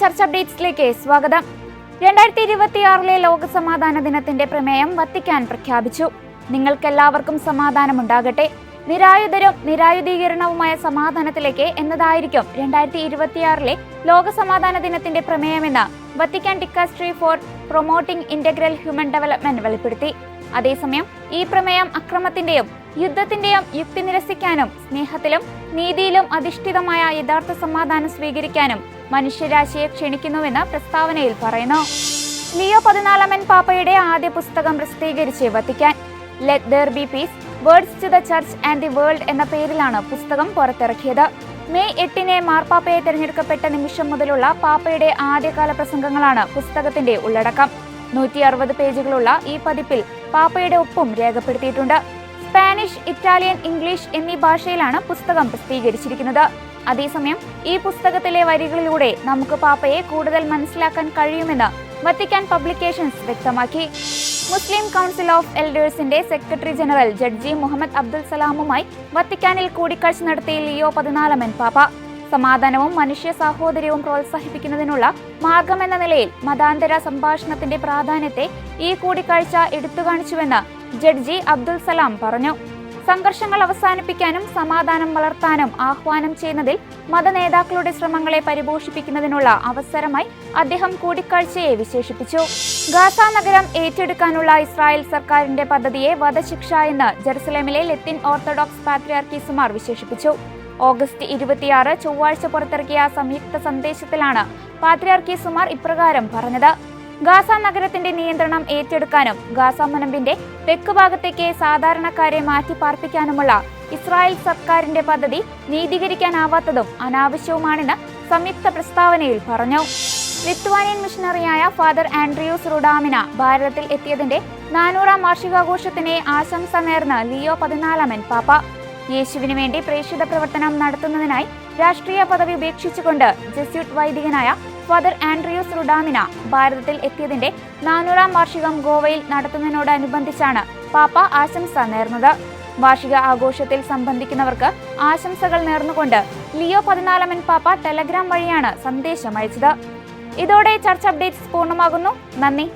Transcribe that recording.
ചർച്ച അപ്ഡേറ്റ്സിലേക്ക് സ്വാഗതം. 2026 ലോക സമാധാന ദിനത്തിന്റെ പ്രമേയം വത്തിക്കാൻ പ്രഖ്യാപിച്ചു. നിങ്ങൾക്കെല്ലാവർക്കും സമാധാനമുണ്ടാകട്ടെ, നിരായുധരും നിരായുധീകരണവുമായ സമാധാനത്തിലേക്ക് എന്നതായിരിക്കും 2026 ലോക സമാധാന ദിനത്തിന്റെ പ്രമേയമെന്ന് Vatican dicastery for promoting integral human development വെളിപ്പെടുത്തി. അതേസമയം ഈ പ്രമേയം അക്രമത്തിന്റെയും യുദ്ധത്തിന്റെയും യുക്തി നിരസിക്കാനും സ്നേഹത്തിലും നീതിയിലും അധിഷ്ഠിതമായ യഥാർത്ഥ സമാധാനം സ്വീകരിക്കാനും മനുഷ്യരാശിയെ ക്ഷണിക്കുന്നുവെന്ന് പ്രസ്താവനയിൽ പറയുന്നു. ലിയോ 14 പാപ്പയുടെ ആദ്യ പുസ്തകം പ്രസിദ്ധീകരിച്ച് Vatican. Let there be peace, words to the church and the world എന്ന പേരിലാണ് പുസ്തകം പുറത്തിറക്കിയത്. മെയ് 8 മാർപ്പാപ്പയെ തിരഞ്ഞെടുക്കപ്പെട്ട നിമിഷം മുതലുള്ള പാപ്പയുടെ ആദ്യകാല പ്രസംഗങ്ങളാണ് പുസ്തകത്തിന്റെ ഉള്ളടക്കം. 160 പേജുകളുള്ള ഈ പതിപ്പിൽ പാപ്പയുടെ ഒപ്പും രേഖപ്പെടുത്തിയിട്ടുണ്ട്. സ്പാനിഷ്, ഇറ്റാലിയൻ, ഇംഗ്ലീഷ് എന്നീ ഭാഷയിലാണ് പുസ്തകം പ്രസിദ്ധീകരിച്ചിരിക്കുന്നത്. അതേസമയം ഈ പുസ്തകത്തിലെ വരികളിലൂടെ നമുക്ക് പാപ്പയെ കൂടുതൽ മനസ്സിലാക്കാൻ കഴിയുമെന്ന് വത്തിക്കാൻ പബ്ലിക്കേഷൻസ് വ്യക്തമാക്കി. മുസ്ലിം കൗൺസിൽ ഓഫ് എൽഡേഴ്സിന്റെ secretary general judge Muhammad Abdul സലാമുമായി വത്തിക്കാനിൽ കൂടിക്കാഴ്ച നടത്തിയ ലിയോ 14 പാപ്പ സമാധാനവും മനുഷ്യ സാഹോദര്യവും പ്രോത്സാഹിപ്പിക്കുന്നതിനുള്ള മാർഗമെന്ന നിലയിൽ മതാന്തര സംഭാഷണത്തിന്റെ പ്രാധാന്യത്തെ ഈ കൂടിക്കാഴ്ച എടുത്തുകാണിച്ചുവെന്ന് ജഡ്ജി അബ്ദുൽ സലാം പറഞ്ഞു. സംഘർഷങ്ങൾ അവസാനിപ്പിക്കാനും സമാധാനം വളർത്താനും ആഹ്വാനം ചെയ്യുന്നതിൽ മതനേതാക്കളുടെ ശ്രമങ്ങളെ പരിപോഷിപ്പിക്കുന്നതിനുള്ള അവസരമായി അദ്ദേഹം കൂടിക്കാഴ്ചയെ വിശേഷിപ്പിച്ചു. ഗാസ നഗരം ഏറ്റെടുക്കാനുള്ള ഇസ്രായേൽ സർക്കാരിന്റെ പദ്ധതിയെ വധശിക്ഷ എന്ന് ജെറുസലേമിലെ ലത്തീൻ ഓർത്തഡോക്സ് പാത്രിയാർക്കീസുമാർ വിശേഷിപ്പിച്ചു. ഓഗസ്റ്റ് 26 ചൊവ്വാഴ്ച പുറത്തിറക്കിയ സംയുക്ത സന്ദേശത്തിലാണ് പാത്രിയാർക്കീസുമാർ ഇപ്രകാരം പറഞ്ഞത്. ഗാസ നഗരത്തിന്റെ നിയന്ത്രണം ഏറ്റെടുക്കാനും ഗാസ മുനമ്പിന്റെ തെക്ക് ഭാഗത്തേക്ക് സാധാരണക്കാരെ മാറ്റിപ്പാർപ്പിക്കാനുമുള്ള ഇസ്രായേൽ സർക്കാരിന്റെ പദ്ധതി നീതീകരിക്കാനാവാത്തതും അനാവശ്യവുമാണെന്ന് സംയുക്ത പ്രസ്താവനയിൽ പറഞ്ഞു. ലിത്വാനിയൻ മിഷണറിയായ ഫാദർ ആൻഡ്രിയൂസ് റുഡാമിന ഭാരതത്തിൽ എത്തിയതിന്റെ 400ാം വാർഷികാഘോഷത്തിന് ആശംസ നേർന്ന് ലിയോ 14 പാപ്പ. യേശുവിനു വേണ്ടി പ്രേക്ഷിത പ്രവർത്തനം നടത്തുന്നതിനായി രാഷ്ട്രീയ പദവി ഉപേക്ഷിച്ചുകൊണ്ട് ജെസ്യൂട്ട് വൈദികനായ ഫാദർ ആൻഡ്രിയൂസ് റുഡാമിന ഭാരതത്തിൽ എത്തിയതിന്റെ 400ാം വാർഷികം ഗോവയിൽ നടത്തുന്നതിനോടനുബന്ധിച്ചാണ് പാപ്പ ആശംസ നേർന്നത്. വാർഷിക ആഘോഷത്തിൽ സംബന്ധിക്കുന്നവർക്ക് ആശംസകൾ നേർന്നുകൊണ്ട് ലിയോ 14 പാപ്പ ടെലഗ്രാം വഴിയാണ് സന്ദേശം അയച്ചത്. ഇതോടെ ചർച്ച അപ്ഡേറ്റ്സ് പൂർണ്ണമാകുന്നു. നന്ദി.